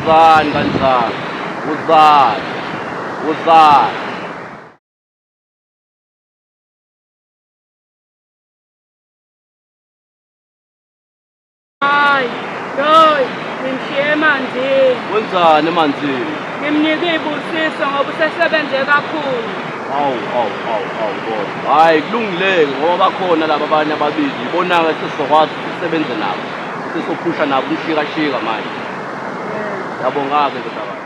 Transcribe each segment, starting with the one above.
Uzani kanjani? Uzani. Uzani. Hayi, yoy, ngimshiye emanzini. Wenzani emanzini? Ngimnike ibusiso ngoba usesebenze kakhulu. Awu kodwa. Hhayi kulungile-ke ngoba bakhona laba abanye ababili. Ibona-ke sesizokwazi ukusebenza nabo. Sesophusha nabo umshikashika manje. Yabonga-ke ndodakazi.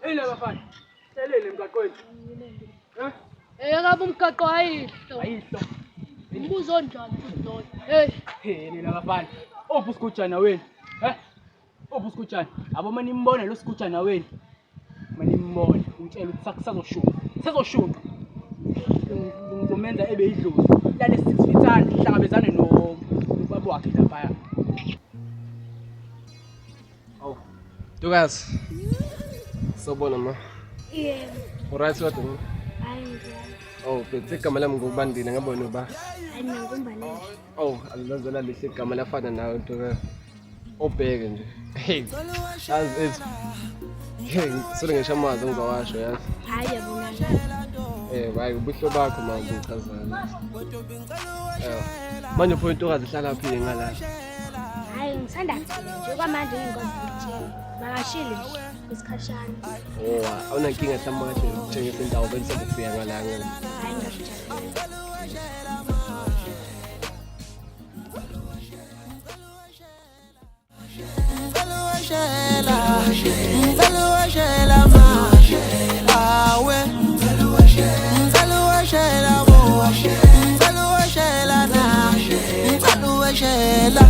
Yini abafana? Selele emgaqweni. Akabe umgaqo ayihlo. Ayihlo. Umbuzo onjani futhi loyo? Hey nina abafana. Uphi usigujana wenu? Uphi usigujana? Abo manimbona lo sigujana wenu. Manimbona ngitshela ukuthi sazoshunqa. Sezoshunqa. Ngizomenza ebe idlozi. Lale 6 feet hlangabezane nobaba wakhe lapha. Awu. Ntokazi. Sawubona ma. Yebo. Alright kodwa ma. Hayi njalo. Oh, bese igama lami ngubandile ngabona uba. Hayi mina ngumbalele. Oh, alilazela lihle igama lafana nawe ntokazi. Obheke nje. Hey. Yazi ethi. Hey, sole ngisho amazi ngizawasho yazi. Hayi yabonana. Hayi ubuhlo bakho ma ubuchazana. Manje ufuna intokazi ihlala phi ngala? Hayi ngisanda kuthela nje kwamanje ngikwazi ukutshela. Makashile nje isikhashana. Oh, awunankinga mhlawumbe kade ukutshengisa indawo bese kufika ngala ngene. Hayi ngiyakujabula. Shela